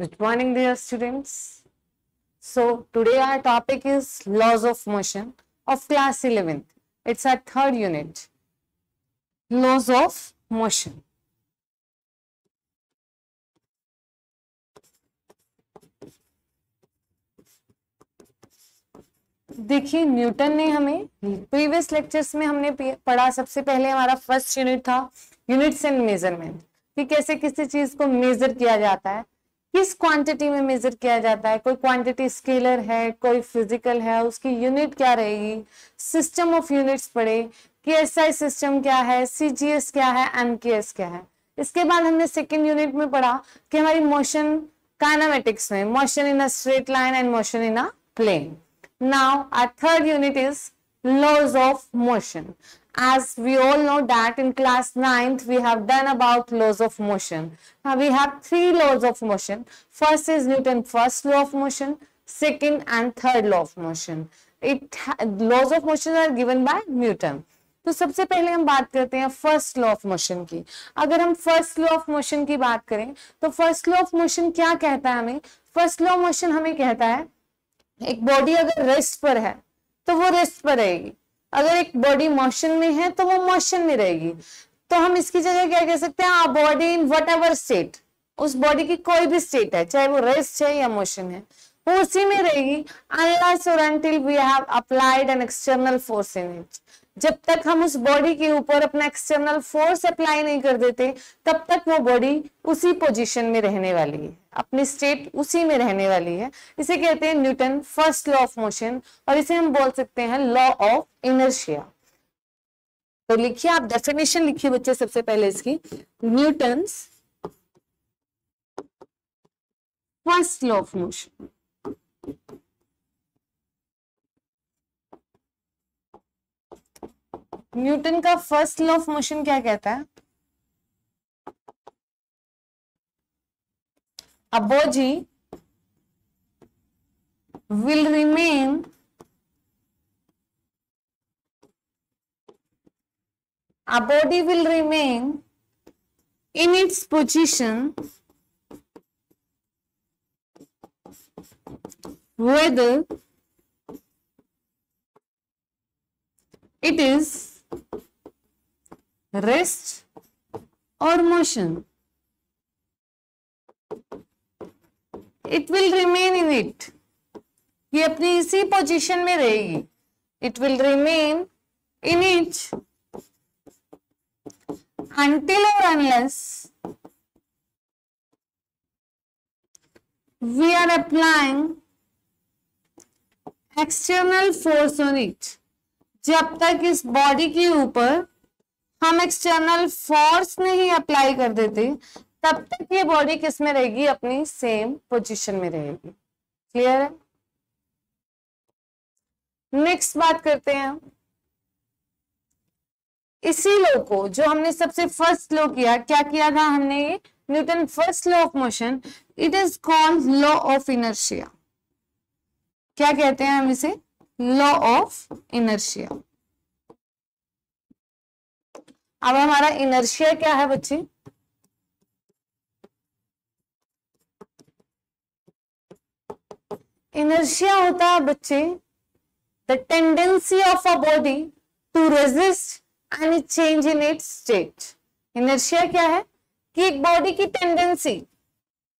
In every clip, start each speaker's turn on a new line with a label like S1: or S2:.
S1: Good morning, dear students. So, today our topic is laws of motion of class 11th. It's our third unit, laws of motion. देखिए, Newton ने हमें previous lectures में हमने पढ़ा, सबसे पहले हमारा फर्स्ट यूनिट था यूनिट्स एंड मेजरमेंट, कि कैसे किसी चीज को मेजर किया जाता है, किस क्वांटिटी में मेजर किया जाता है, कोई क्वांटिटी स्केलर है, कोई फिजिकल है, उसकी यूनिट क्या रहेगी, सिस्टम ऑफ यूनिट्स पढ़े कि एसआई सिस्टम क्या है, सीजीएस क्या है, एमकेएस क्या है। इसके बाद हमने सेकेंड यूनिट में पढ़ा कि हमारी मोशन काइनेमेटिक्स में motion in a straight line and motion in a plane. Now our third unit is laws of motion. As we all know that in class 9th we have done about laws of motion. Now we have three laws of motion. First is Newton's first law of motion, second and third law of motion. Laws of motion are given by Newton. तो सबसे पहले हम बात करते हैं first law of motion की. अगर हम फर्स्ट लॉ ऑफ मोशन की बात करें तो फर्स्ट लॉ ऑफ मोशन क्या कहता है हमें? फर्स्ट लॉ ऑफ मोशन हमें कहता है एक बॉडी अगर रेस्ट पर है तो वो रेस्ट पर रहेगी, अगर एक बॉडी मोशन में है तो वो मोशन में रहेगी. तो हम इसकी जगह क्या कह सकते हैं? Body in what ever state, उस बॉडी की कोई भी स्टेट है, चाहे वो रेस्ट है या मोशन है, वो उसी में रहेगी unless or until we have applied an external force in it. जब तक हम उस बॉडी के ऊपर अपना एक्सटर्नल फोर्स अप्लाई नहीं कर देते तब तक वो बॉडी उसी पोजीशन में रहने वाली है, अपनी स्टेट उसी में रहने वाली है. इसे कहते हैं Newton first law of motion, और इसे हम बोल सकते हैं लॉ ऑफ इनर्शिया. तो लिखिए, आप डेफिनेशन लिखिए बच्चे सबसे पहले इसकी. Newton's first law of motion. Newton का फर्स्ट लॉ ऑफ मोशन क्या कहता है? A body will remain in its position whether it is rest or motion. It will remain in it. ये अपनी इसी पोजीशन में रहेगी. It will remain in it until or unless we are applying external force on it. जब तक इस body के ऊपर हम एक्सटर्नल फोर्स नहीं अप्लाई कर देते तब तक ये बॉडी किस में रहेगी? अपनी सेम पोजीशन में रहेगी. क्लियर है? नेक्स्ट बात करते हैं इसी लॉ को, जो हमने सबसे फर्स्ट लॉ किया, क्या किया था हमने? ये Newton first law of motion, it is called law of inertia. क्या कहते हैं हम इसे? Law of inertia. अब हमारा इनर्शिया क्या है बच्चे? इनर्शिया होता है बच्चे the tendency of a body to resist any change in its state. Inertia क्या है? कि एक बॉडी की टेंडेंसी,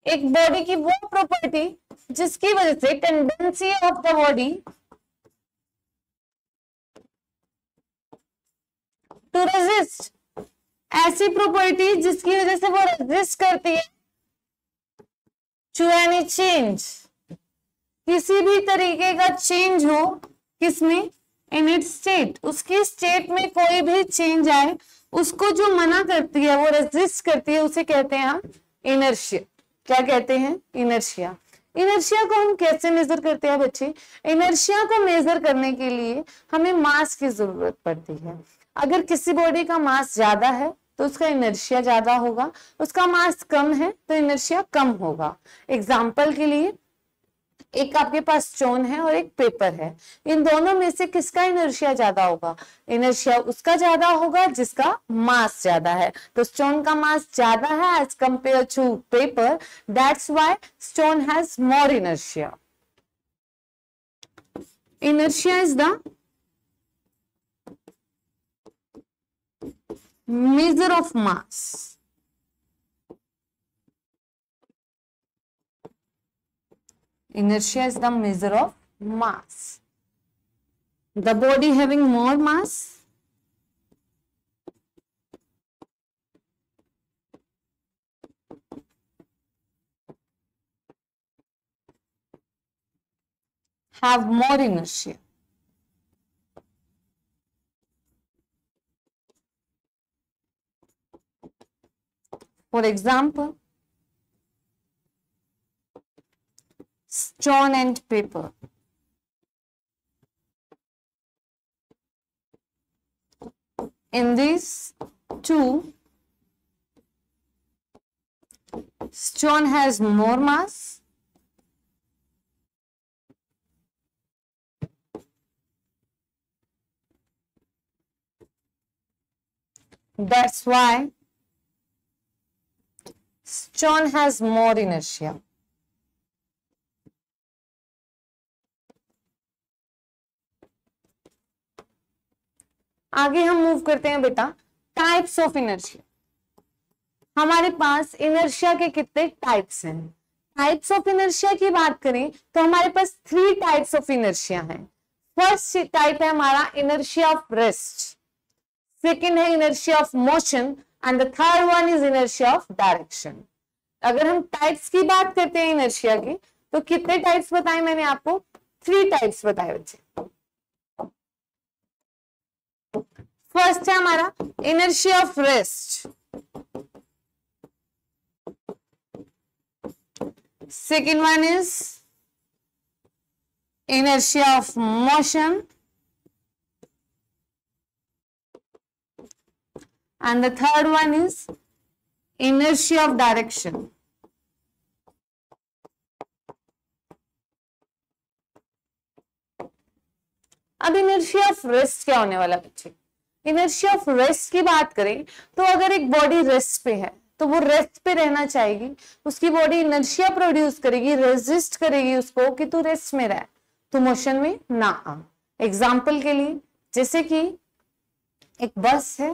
S1: एक बॉडी की वो प्रॉपर्टी जिसकी वजह से tendency of the body to resist, ऐसी प्रॉपर्टी जिसकी वजह से वो रेजिस्ट करती है टू एनी चेंज, किसी भी तरीके का चेंज हो, किसमें? इन इट्स स्टेट. उसकी स्टेट में कोई भी चेंज आए उसको जो मना करती है, वो रेजिस्ट करती है, उसे कहते हैं हम इनर्शिया. क्या कहते हैं? इनर्शिया. इनर्शिया को हम कैसे मेजर करते हैं बच्चे? इनर्शिया को मेजर करने के लिए हमें मास की जरूरत पड़ती है. अगर किसी बॉडी का मास ज्यादा है तो उसका इनर्शिया ज्यादा होगा, उसका मास कम है तो इनर्शिया कम होगा. एग्जाम्पल के लिए एक आपके पास स्टोन है और एक पेपर है, इन दोनों में से किसका इनर्शिया ज्यादा होगा? इनर्शिया उसका ज्यादा होगा जिसका मास ज्यादा है। तो स्टोन का मास ज्यादा है as compare to paper, that's why stone has more inertia. Inertia is the measure of mass. Inertia is the measure of mass. The body having more mass have more inertia. For example, stone and paper. In these two, stone has more mass that's why stone has more inertia. आगे हम move करते हैं बेटा types of inertia. हमारे पास inertia के कितने types हैं? Types of inertia की बात करें तो हमारे पास 3 टाइप्स ऑफ इनर्शिया हैं। फर्स्ट टाइप है हमारा इनर्शिया ऑफ रेस्ट, सेकेंड है inertia of motion and the third one is inertia of direction. अगर हम टाइप्स की बात करते हैं इनर्शिया की तो कितने टाइप्स बताए मैंने आपको? 3 टाइप्स बताए बच्चे। फर्स्ट है हमारा inertia of rest, second one is inertia of motion, and the third one is inertia of direction. अब inertia of rest क्या होने वाला बच्चे? inertia of rest की बात करें तो अगर एक बॉडी रेस्ट पे है तो वो रेस्ट पे रहना चाहेगी, उसकी बॉडी इनर्शिया प्रोड्यूस करेगी, रेजिस्ट करेगी उसको कि तू रेस्ट में रह, तो मोशन में ना आ। एग्जाम्पल के लिए जैसे कि एक बस है,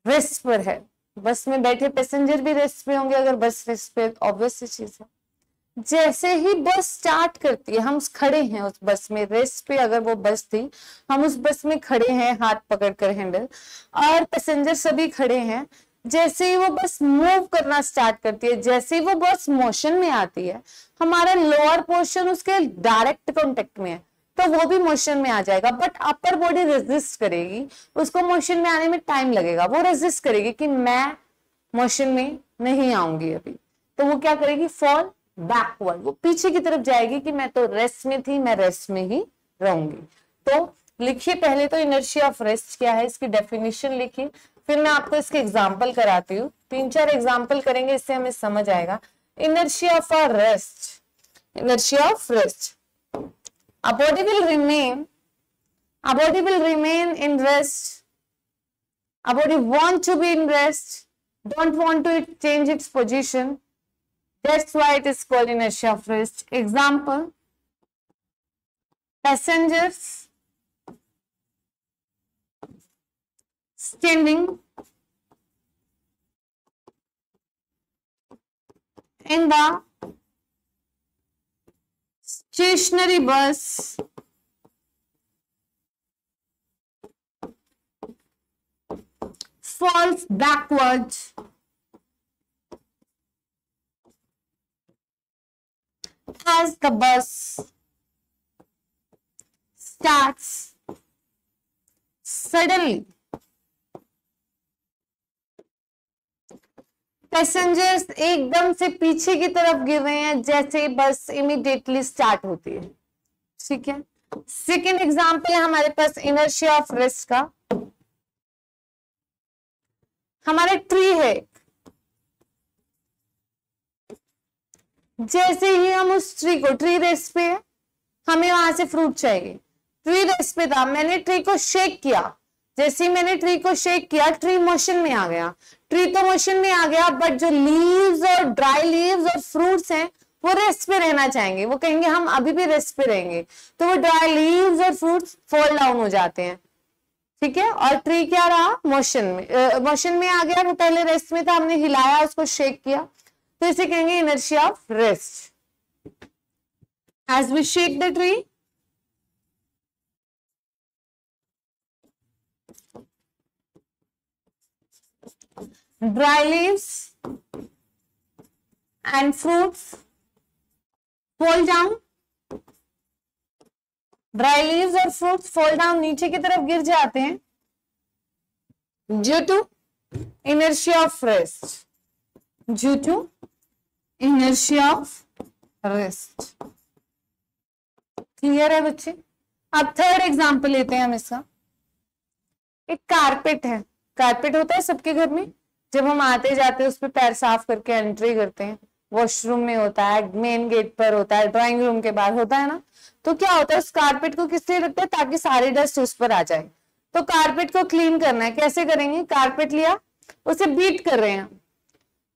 S1: रेस्ट पर है, बस में बैठे पैसेंजर भी रेस्ट पे होंगे अगर बस रेस्ट पे, ऑब्वियस सी चीज है। जैसे ही बस स्टार्ट करती है, हम खड़े हैं उस बस में, रेस्ट पे अगर वो बस थी, हम उस बस में खड़े हैं हाथ पकड़कर हैंडल, और पैसेंजर सभी खड़े हैं। जैसे ही वो बस मूव करना स्टार्ट करती है, जैसे ही वो बस मोशन में आती है, हमारा लोअर पोर्शन उसके डायरेक्ट कांटेक्ट में है तो वो भी मोशन में आ जाएगा, बट अपर बॉडी रेजिस्ट करेगी, उसको मोशन में आने में टाइम लगेगा, वो रेजिस्ट करेगी कि मैं मोशन में नहीं आऊंगी अभी, तो वो क्या करेगी? फॉल बैकवर्ड, वो पीछे की तरफ जाएगी कि मैं तो रेस्ट में थी, मैं रेस्ट में ही रहूंगी। तो लिखिए पहले तो इनर्शिया ऑफ रेस्ट क्या है, इसकी डेफिनेशन लिखिए, फिर मैं आपको इसके एग्जाम्पल कराती हूँ। 3-4 एग्जाम्पल करेंगे, इससे हमें समझ आएगा। Inertia of a rest, inertia of rest. A body will remain in rest. A body want to be in rest, don't want to change its position. That's why it is called inertia of rest. Example, passengers standing in the stationary bus falls backwards as the bus starts suddenly. Passengers एकदम से पीछे की तरफ गिर रहे हैं जैसे बस इमीडिएटली स्टार्ट होती है, ठीक है। सेकेंड एग्जांपल है हमारे पास इनर्शिया ऑफ रेस्ट का। हमारे ट्री है, जैसे ही हम उस ट्री को, ट्री रेस्ट पे है, हमें वहां से फ्रूट चाहिए, ट्री रेस्ट पे था, मैंने ट्री को शेक किया, जैसे ही मैंने ट्री को शेक किया ट्री मोशन में आ गया, ट्री तो मोशन में आ गया, बट जो लीव्स और ड्राई लीव्स और फ्रूट्स हैं वो रेस्ट पे रहना चाहेंगे, वो कहेंगे हम अभी भी रेस्ट पे रहेंगे, तो वो ड्राई लीव्स और फ्रूट्स फॉल डाउन हो जाते हैं, ठीक है। और ट्री क्या रहा, मोशन में, मोशन में आ गया, वो पहले रेस्ट में था, हमने हिलाया, उसको शेक किया, तो इसे कहेंगे inertia of rest. As we shake the tree, dry leaves and fruits fall down, dry leaves और फ्रूट्स फॉल डाउन, नीचे की तरफ गिर जाते हैं, due to inertia of rest, due to inertia of rest. Clear है बच्चे? अब थर्ड एग्जांपल लेते हैं हम इसका। एक कारपेट है, कारपेट होता है सबके घर में, जब हम आते जाते हैं उस पर पैर साफ करके एंट्री करते हैं, वॉशरूम में होता है, मेन गेट पर होता है, ड्राइंग रूम के बाहर होता है ना, तो क्या होता है उस कारपेट को किस लिए रखते हैं, ताकि सारी डस्ट उस पर आ जाए। तो कारपेट को क्लीन करना है, कैसे करेंगे, कारपेट लिया, उसे बीट कर रहे हैं,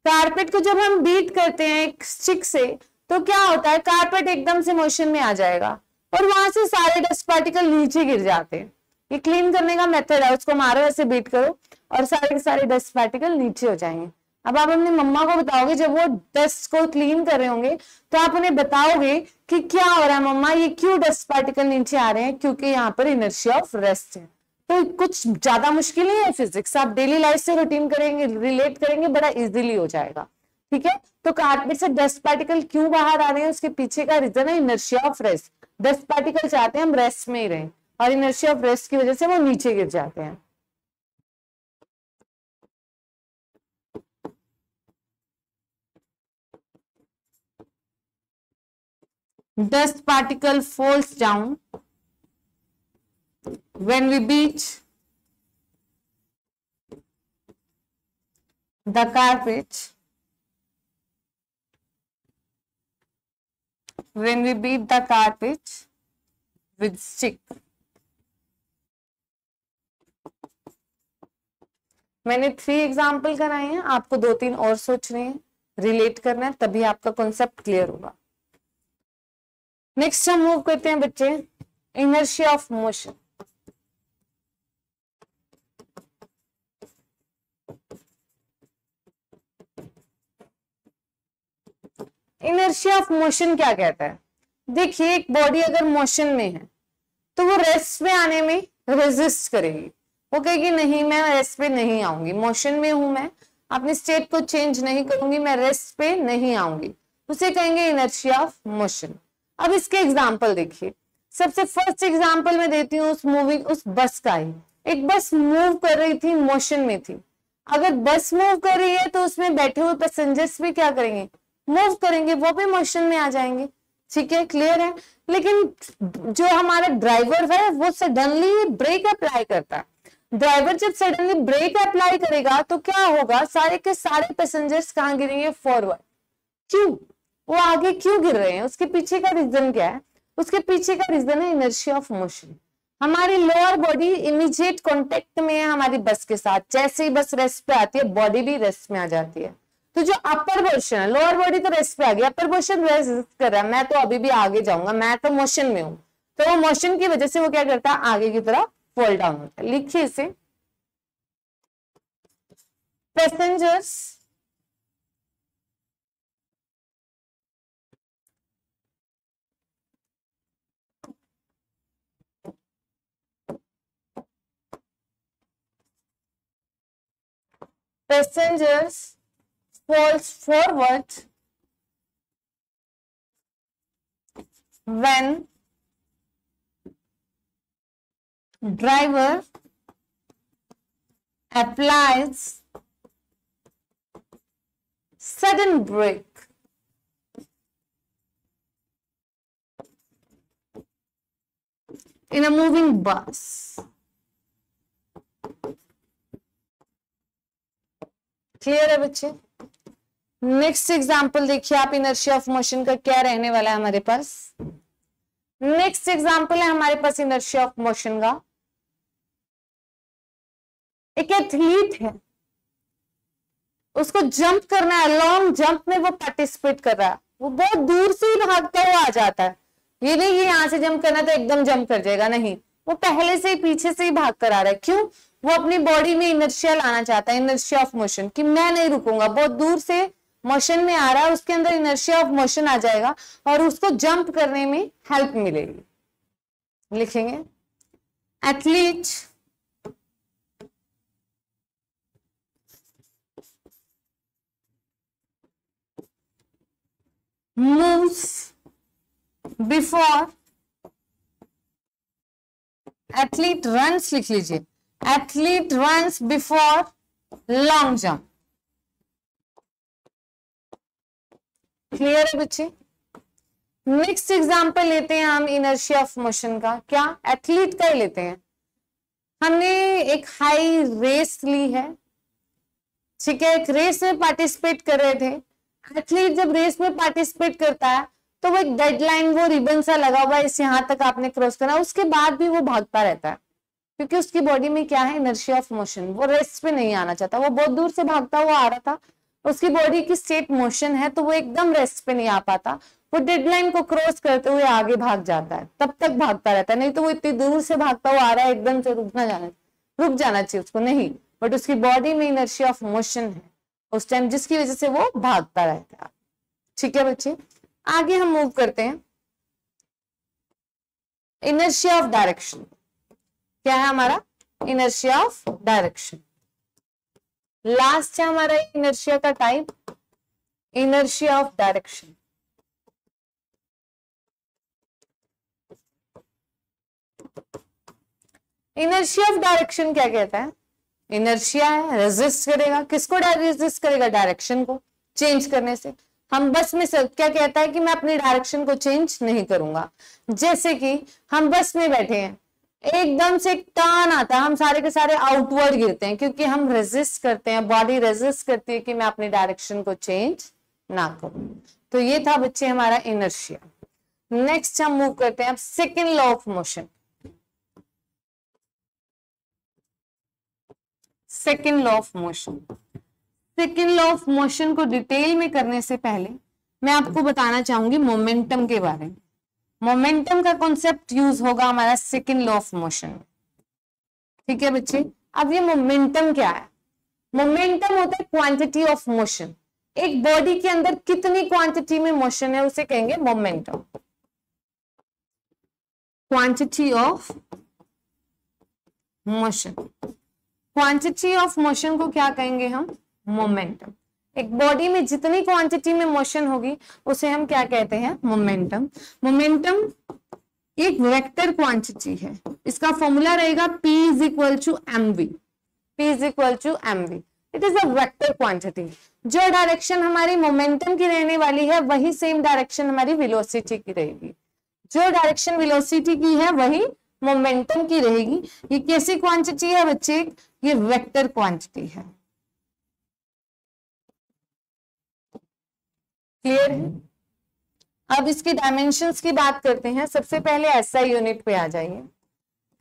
S1: कारपेट को जब हम बीट करते हैं एक स्टिक से, तो क्या होता है कारपेट एकदम से मोशन में आ जाएगा और वहां से सारे डस्ट पार्टिकल नीचे गिर जाते हैं। ये क्लीन करने का मेथड है, उसको मारो, ऐसे बीट करो और सारे के सारे डस्ट पार्टिकल नीचे हो जाएंगे। अब आप अपनी मम्मा को बताओगे, जब वो डस्ट को क्लीन कर रहे होंगे, तो आप उन्हें बताओगे कि क्या हो रहा है मम्मा, ये क्यों डस्ट पार्टिकल नीचे आ रहे हैं, क्योंकि यहाँ पर इनर्शिया ऑफ रेस्ट है। तो कुछ ज्यादा मुश्किल नहीं है फिजिक्स, आप डेली लाइफ से रूटीन करेंगे, रिलेट करेंगे, बड़ा इजीली हो जाएगा, ठीक है। तो कारपेट से डस्ट पार्टिकल क्यों बाहर आ रहे हैं, उसके पीछे का रीजन है inertia of rest. Dust particle चाहते हैं हम रेस्ट में ही रहें, और इनर्शिया ऑफ रेस्ट की वजह से वो नीचे गिर जाते हैं। Dust particle falls down when we beat the carpet. When we beat the carpet with stick. मैंने 3 एग्जाम्पल कराए हैं, आपको 2-3 और सोचने हैं, रिलेट करना है, तभी आपका कॉन्सेप्ट क्लियर होगा। नेक्स्ट हम मूव करते हैं बच्चे, inertia of motion. Inertia of motion क्या कहता है, देखिए एक बॉडी अगर मोशन में है तो वो रेस्ट में आने में रेजिस्ट करेगी, वो कहेगी नहीं मैं रेस्ट पे नहीं आऊंगी, मोशन में हूं मैं, अपनी स्टेट को चेंज नहीं करूंगी, मैं रेस्ट पे नहीं आऊंगी, उसे कहेंगे इनर्शिया ऑफ मोशन। अब इसके एग्जाम्पल देखिए, सबसे फर्स्ट एग्जाम्पल मैं देती हूँ उस बस का ही। एक बस मूव कर रही थी, मोशन में थी, अगर बस मूव कर रही है तो उसमें बैठे हुए पैसेंजर्स भी क्या करेंगे, मूव करेंगे, वो भी मोशन में आ जाएंगे, ठीक है, क्लियर है। लेकिन जो हमारा ड्राइवर है वो सडनली ब्रेक अप्लाई करता है, ड्राइवर जब सडनली ब्रेक अप्लाई करेगा तो क्या होगा, सारे के सारे पैसेंजर्स कहाँ गिरेंगे, फॉरवर्ड। क्यों, वो आगे क्यों गिर रहे हैं, उसके पीछे का रीजन क्या है, उसके पीछे का रीजन है इनर्शिया ऑफ मोशन। हमारी लोअर बॉडी इमीडिएट कांटेक्ट में है हमारी बस के साथ, जैसे ही बस रेस्ट पे आती है बॉडी भी रेस्ट में आ जाती है। तो जो अपर पोर्शन है, लोअर बॉडी तो रेस्ट पे आ गई, अपर पोर्शन रेस्ट कर रहा है, मैं तो अभी भी आगे जाऊंगा, मैं तो मोशन में हूं, तो वो मोशन की वजह से वो क्या करता है, आगे की तरफ फॉल डाउन होता है। लिखिए इसे, passengers falls forward when driver applies sudden brake in a moving bus. Clear है बच्चे? नेक्स्ट एग्जांपल देखिए आप, इनर्शिया ऑफ मोशन का क्या रहने वाला है हमारे पास। नेक्स्ट एग्जांपल है हमारे पास इनर्शिया ऑफ मोशन का। एक एथलीट है, उसको जंप करना है, लॉन्ग जंप में वो पार्टिसिपेट कर रहा है, वो बहुत दूर से ही भागता हुआ आ जाता है। ये नहीं कि यहां से जंप करना तो एकदम जंप कर जाएगा, नहीं, वो पहले से ही पीछे से ही भाग कर आ रहा है। क्यों? वो अपनी बॉडी में इनर्शिया लाना चाहता है, इनर्शिया ऑफ मोशन, कि मैं नहीं रुकूंगा, बहुत दूर से मोशन में आ रहा है, उसके अंदर इनर्शिया ऑफ मोशन आ जाएगा और उसको जंप करने में हेल्प मिलेगी। लिखेंगे athlete moves before, athlete runs लिख लीजिए, athlete runs before long jump. Clear है बच्चे? नेक्स्ट एग्जांपल लेते हैं हम इनर्शिया ऑफ मोशन का। क्या? एथलीट का ही लेते हैं। हमने एक हाई रेस ली है, ठीक है, एक रेस में पार्टिसिपेट कर रहे थे। एथलीट जब रेस में पार्टिसिपेट करता है तो वो एक डेडलाइन, वो रिबन सा लगा हुआ है, इस यहाँ तक आपने क्रॉस करना, उसके बाद भी वो भागता रहता है क्योंकि उसकी बॉडी में क्या है, इनर्शिया ऑफ मोशन। वो रेस्ट पे नहीं आना चाहता, वो बहुत दूर से भागता हुआ आ रहा था, उसकी बॉडी की स्टेट मोशन है तो वो एकदम रेस्ट पे नहीं आ पाता, वो डेडलाइन को क्रॉस करते हुए आगे भाग जाता है, तब तक भागता रहता है। नहीं तो वो इतनी दूर से भागता हुआ आ रहा है, एकदम से रुक जाना चाहिए उसको, नहीं, बट उसकी बॉडी में इनर्शिया ऑफ मोशन है उस टाइम, जिसकी वजह से वो भागता रहता है। ठीक है बच्चे, आगे हम मूव करते हैं। इनर्शिया ऑफ डायरेक्शन क्या है हमारा? Inertia of direction. लास्ट है हमारा इनर्शिया का type, inertia of direction. Inertia of direction क्या कहता है? इनर्शिया है, रेजिस्ट करेगा, किसको रेजिस्ट करेगा? डायरेक्शन को चेंज करने से। हम बस में सब क्या कहता है कि मैं अपनी डायरेक्शन को चेंज नहीं करूंगा। जैसे कि हम बस में बैठे हैं, एकदम से एक टर्न आता है, हम सारे के सारे आउटवर्ड गिरते हैं क्योंकि हम रेजिस्ट करते हैं, बॉडी रेजिस्ट करती है कि मैं अपनी डायरेक्शन को चेंज ना करूं। तो ये था बच्चे हमारा इनर्शिया। नेक्स्ट हम मूव करते हैं अब second law of motion. Second law of motion, second law of motion को डिटेल में करने से पहले मैं आपको बताना चाहूंगी मोमेंटम के बारे में। मोमेंटम का कॉन्सेप्ट यूज होगा हमारा सेकेंड लॉ ऑफ मोशन में। ठीक है बच्चे, अब ये मोमेंटम क्या है? मोमेंटम होता है क्वांटिटी ऑफ मोशन। एक बॉडी के अंदर कितनी क्वांटिटी में मोशन है उसे कहेंगे momentum. Quantity of motion, quantity of motion को क्या कहेंगे हम? मोमेंटम। एक बॉडी में जितनी क्वांटिटी में मोशन होगी उसे हम क्या कहते हैं? मोमेंटम। मोमेंटम एक वेक्टर क्वांटिटी है, इसका फॉर्मूला रहेगा P is equal to mv। P is equal to mv, it is a vector quantity. जो डायरेक्शन हमारी मोमेंटम की रहने वाली है वही सेम डायरेक्शन हमारी वेलोसिटी की रहेगी। जो डायरेक्शन वेलोसिटी की है वही मोमेंटम की रहेगी। ये कैसी क्वांटिटी है बच्चे? ये वेक्टर क्वांटिटी है। क्लियर है? अब इसकी डायमेंशंस की बात करते हैं। सबसे पहले एसआई यूनिट पे आ जाइए।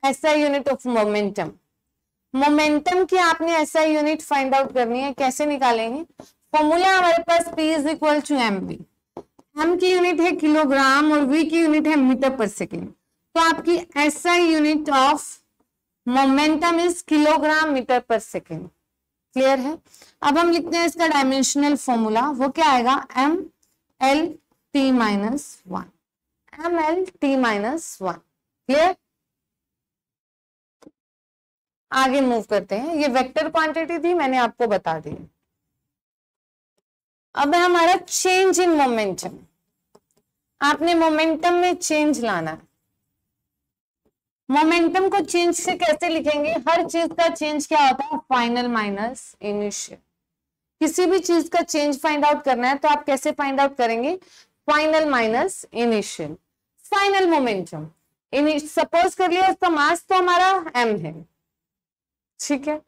S1: SI unit of momentum. Momentum की आपने एसआई यूनिट फाइंड आउट करनी है। कैसे निकालेंगे? फॉर्मूला हमारे पास P is equal to mv। m की यूनिट है किलोग्राम और v की यूनिट है मीटर पर सेकेंड। तो आपकी SI unit of momentum is kilogram metre per second. Clear है? अब हम लिखते हैं इसका डायमेंशनल फॉर्मूला, वो क्या आएगा? mL_t-1, mL_t-1। क्लियर? आगे मूव करते हैं। ये वेक्टर क्वांटिटी थी, मैंने आपको बता दी। अब है हमारा चेंज इन मोमेंटम। आपने मोमेंटम में चेंज लाना है। मोमेंटम को चेंज से कैसे लिखेंगे? हर चीज का चेंज क्या होता है? Final minus initial. किसी भी चीज का चेंज फाइंड आउट करना है तो आप कैसे फाइंड आउट करेंगे? Final minus initial. Final momentum, suppose कर लिया इसका मास तो हमारा m है, ठीक है।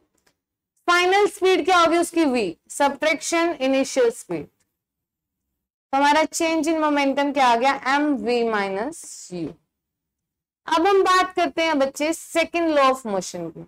S1: फाइनल स्पीड क्या होगी उसकी? v, subtraction initial speed. तो हमारा चेंज इन मोमेंटम क्या आ गया, एम वी माइनस यू। अब हम बात करते हैं बच्चे सेकेंड लॉ ऑफ मोशन की।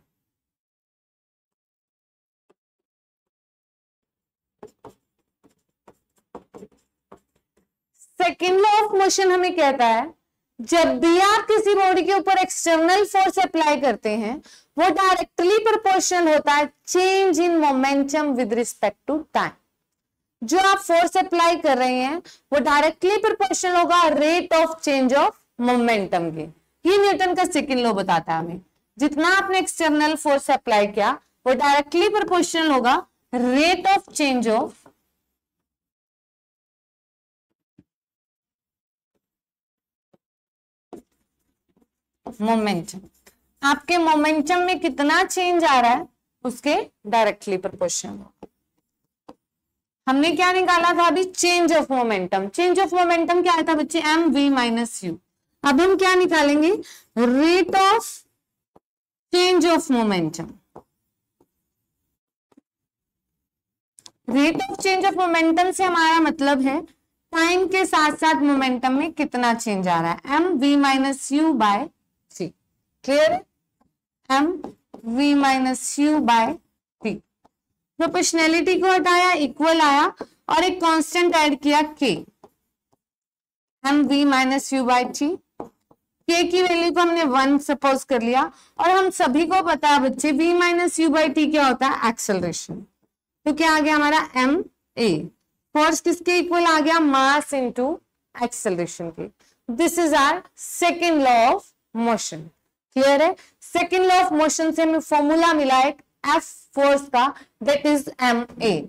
S1: सेकेंड लॉ ऑफ मोशन हमें कहता है जब भी आप किसी बॉडी के ऊपर एक्सटर्नल फोर्स अप्लाई करते हैं वो डायरेक्टली प्रोपोर्शनल होता है change in momentum with respect to time. जो आप फोर्स अप्लाई कर रहे हैं वो डायरेक्टली प्रोपोर्शनल होगा rate of change of momentum के। ये न्यूटन का सेकंड लॉ बताता है हमें, जितना आपने एक्सटर्नल फोर्स अप्लाई किया वो डायरेक्टली प्रोपोर्शनल होगा rate of change of momentum. आपके मोमेंटम में कितना चेंज आ रहा है उसके डायरेक्टली प्रोपोर्शनल होगा। हमने क्या निकाला था अभी, change of momentum. Change of momentum क्या आया था बच्चे, एम वी माइनस यू। अब हम क्या निकालेंगे, rate of change of momentum. Rate of change of momentum से हमारा मतलब है टाइम के साथ साथ मोमेंटम में कितना चेंज आ रहा है, M V minus U by C. Clear है, M V minus U by C. Proportionality को हटाया, इक्वल आया और एक कांस्टेंट ऐड किया K, M V minus U by T. K की वैल्यू को हमने 1 सपोज कर लिया और हम सभी को पता है बच्चे v minus U by T क्या होता है, एक्सेलरेशन। तो क्या आ गया हमारा एम ए। फोर्स किसके इक्वल आ गया, मास इनटू एक्सेलरेशन के। This is our second law of motion. Clear है, सेकेंड लॉ ऑफ मोशन से हमें फॉर्मूला मिला एक एफ फोर्स का, दैट इज एम ए।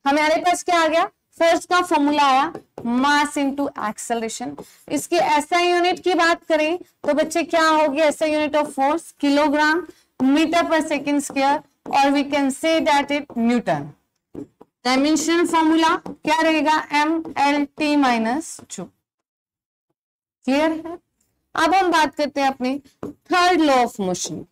S1: हमारे पास क्या आ गया, फोर्स का फॉर्मूला आया मास इनटू एक्सेलरेशन। इसके एसआई यूनिट की बात करें तो बच्चे क्या होगी, SI unit of force kilogram metre per second square, और we can say that it Newton. Dimension formula क्या रहेगा, M L T minus 2। Clear है। अब हम बात करते हैं अपने third law of motion.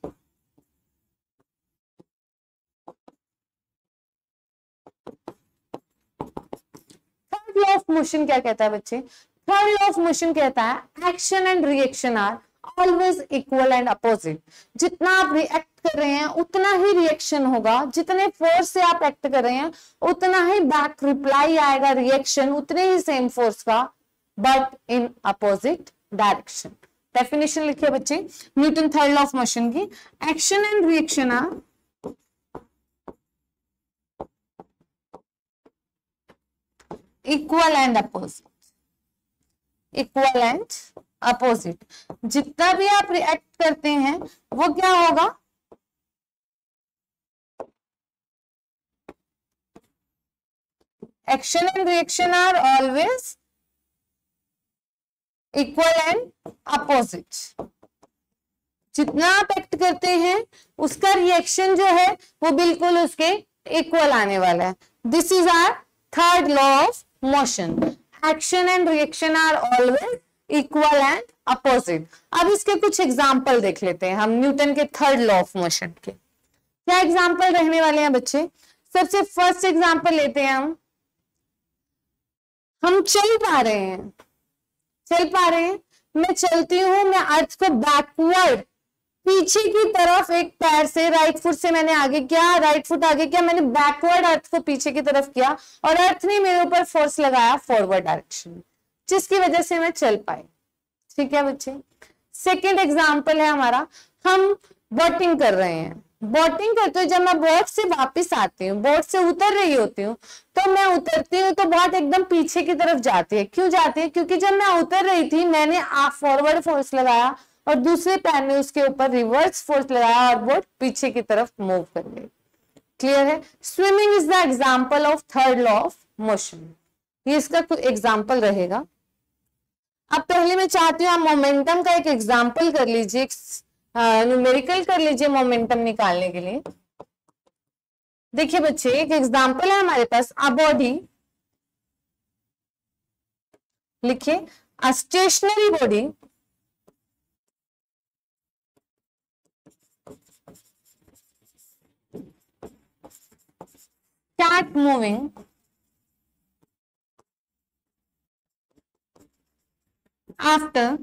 S1: Third law of motion क्या कहता है बच्चे, थर्ड लॉ ऑफ मोशन कहता है action and reaction are always equal and opposite. जितना आप रिएक्ट कर रहे हैं उतना ही रिएक्शन होगा, जितने फोर्स से आप एक्ट कर रहे हैं उतना ही बैक रिप्लाई आएगा, रिएक्शन उतने ही सेम फोर्स का, but in opposite direction. Definition लिखिए बच्चे Newton third law of motion की, action and reaction are equal and opposite. Equal and opposite, जितना भी आप रिएक्ट करते हैं वो क्या होगा, action and reaction are always equal and opposite. जितना आप एक्ट करते हैं उसका रिएक्शन जो है वो बिल्कुल उसके इक्वल आने वाला है। This is our third law of motion, action and reaction are always equal and opposite. अब इसके कुछ एग्जाम्पल देख लेते हैं हम न्यूटन के थर्ड लॉ ऑफ मोशन के। क्या एग्जाम्पल रहने वाले हैं बच्चे, सबसे फर्स्ट एग्जाम्पल लेते हैं हम चल पा रहे हैं, चल पा रहे हैं, मैं चलती हूं, मैं अर्थ को बैकवर्ड पीछे की तरफ एक पैर से, राइट फुट से मैंने आगे किया, राइट फुट आगे किया, मैंने बैकवर्ड अर्थ को पीछे की तरफ किया और अर्थ ने मेरे ऊपर फोर्स लगाया फॉरवर्ड डायरेक्शन, जिसकी वजह से मैं चल पाई। ठीक है बच्चे। सेकेंड एग्जाम्पल है हमारा, हम बोटिंग कर रहे हैं, बोटिंग करते हुए जब मैं बोट से वापस आती हूँ, बोट से उतर रही होती हूँ, तो मैं उतरती हूँ तो बोट एकदम पीछे की तरफ जाती है। क्यों जाती है, क्योंकि जब मैं उतर रही थी मैंने फॉरवर्ड फोर्स लगाया और दूसरे पैर ने उसके ऊपर रिवर्स फोर्स लगाया और बोट पीछे की तरफ मूव कर गई। क्लियर है। Swimming is the example of third law of motion, ये इसका कोई एग्जाम्पल रहेगा। अब पहले मैं चाहती हूँ आप मोमेंटम का एक एग्जाम्पल कर लीजिए, न्यूमेरिकल कर लीजिए मोमेंटम निकालने के लिए। देखिए बच्चे एक एग्जाम्पल है हमारे पास, अ बॉडी, लिखिए a stationary body start moving after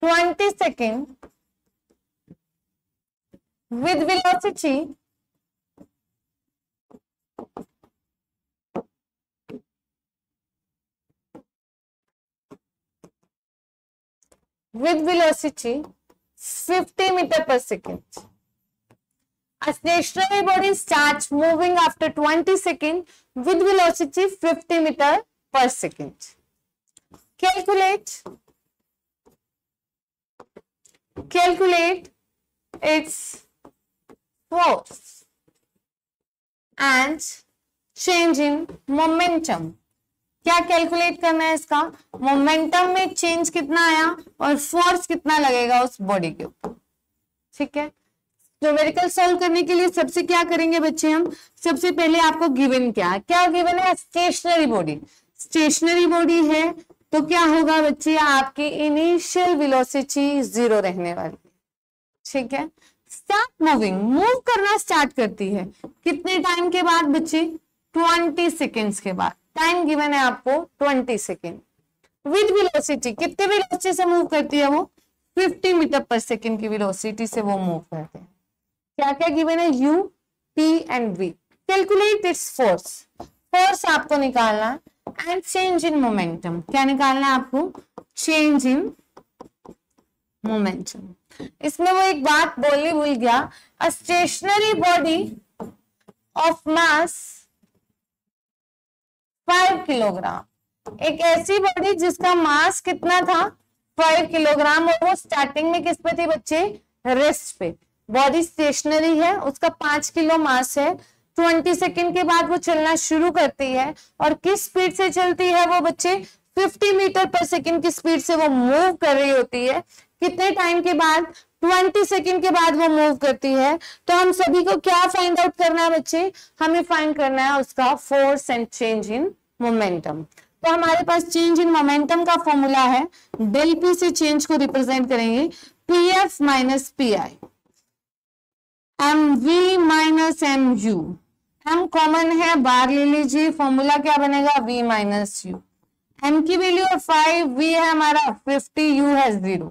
S1: 20 seconds with velocity with velocity 50 meter per second. A stationary body starts moving after 20 seconds with velocity 50 meter per second. Calculate its force and change in momentum. क्या calculate करना है इसका? Momentum में change कितना आया और force कितना लगेगा उस बॉडी के ऊपर. ठीक है, न्यूमेरिकल सॉल्व करने के लिए सबसे क्या करेंगे बच्चे, हम सबसे पहले आपको गिवन क्या गिवन है? Stationery body. स्टेशनरी बॉडी है तो क्या होगा बच्चे, आपकी इनिशियल वेलोसिटी 0 रहने वाली. ठीक है, स्टार्ट मूविंग, मूव करना स्टार्ट करती है कितने टाइम के बाद बच्चे? 20 सेकेंड्स के बाद. टाइम गिवन है आपको 20 सेकेंड. विद वेलोसिटी, कितने वेलोसिटी से मूव करती है वो? 50 मीटर पर सेकेंड की वेलोसिटी से वो मूव करते हैं. क्या क्या गिवन है? U, T and V. Calculate its force. Force आपको निकालना है एंड चेंज इन मोमेंटम. क्या निकालना है आपको? Change in momentum. इसमें वो एक बात बोलनी भूल गया. A stationary body of mass 5 kilogram. एक ऐसी बॉडी जिसका मास कितना था? 5 किलोग्राम. और वो स्टार्टिंग में किस पे थी बच्चे? रेस्ट पे. बॉडी स्टेशनरी है, उसका 5 किलो मास है. 20 सेकेंड के बाद वो चलना शुरू करती है. और किस स्पीड से चलती है वो बच्चे? 50 मीटर पर सेकेंड की स्पीड से वो मूव कर रही होती है. कितने टाइम के बाद? 20 सेकेंड के बाद वो मूव करती है. तो हम सभी को क्या फाइंड आउट करना है बच्चे? हमें फाइंड करना है उसका force and change in momentum. तो हमारे पास चेंज इन मोमेंटम का फॉर्मूला है, डेल पी से चेंज को रिप्रेजेंट करेंगे P F minus P I. M V minus M U. M common है, बाहर ले लीजिए. फॉर्मूला क्या बनेगा? v minus U. एम की वैल्यू है 5, v है हमारा 50, u है 0.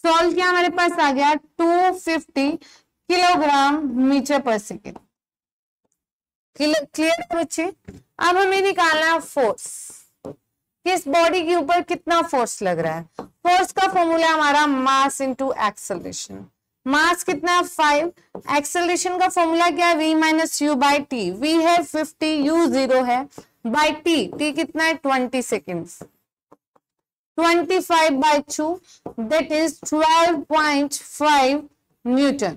S1: सॉल्व किया, हमारे पास आ गया 250 kilogram metre per second. Clear है बच्चे? अब हमें निकालना है फोर्स. किस बॉडी के ऊपर कितना फोर्स लग रहा है? फोर्स का फॉर्मूला हमारा मास इनटू एक्सेलरेशन. मास कितना है? 5. एक्सेलरेशन का फॉर्मूला क्या है? v minus U by T. v है 50, u 0 है, बाई टी. t कितना है? 20 seconds. 25 by 2 that is 12.5 Newton.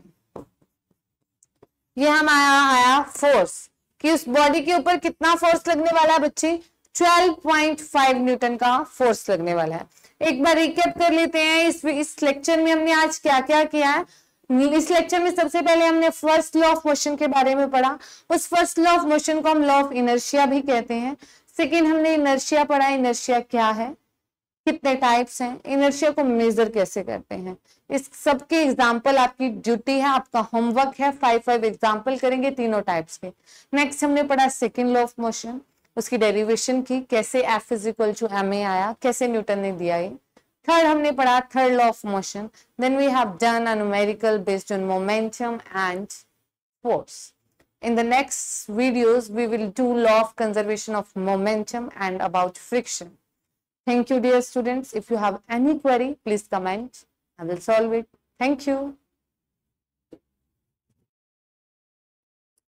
S1: ये हमारा आया फोर्स कि उस बॉडी के ऊपर कितना फोर्स लगने वाला है बच्चे? 12.5 न्यूटन का फोर्स लगने वाला है. एक बार रिकैप कर लेते हैं. इस लेक्चर में हमने आज क्या क्या किया है. इस लेक्चर में सबसे पहले हमने फर्स्ट लॉ ऑफ मोशन के बारे में पढ़ा. उस फर्स्ट लॉ ऑफ मोशन को हम लॉ ऑफ इनर्शिया भी कहते हैं. सेकेंड हमने इनर्शिया पढ़ा. इनर्शिया क्या है, कितने टाइप्स हैं, इनर्शिया को मेजर कैसे करते हैं. इस सबके एग्जाम्पल आपकी ड्यूटी है, आपका होमवर्क है. 5 एग्जाम्पल करेंगे तीनों टाइप्स के. नेक्स्ट हमने पढ़ा सेकेंड लॉ ऑफ मोशन, उसकी डेरिवेशन की, कैसे F is equal to ma आया, कैसे न्यूटन ने दिया ये. थर्ड हमने पढ़ा third law of motion. Then we have done a numerical based on momentum and force. In the next videos, we will do law of conservation of momentum and about friction. Thank you, dear students. If you have any query, please comment. I will solve it. Thank you.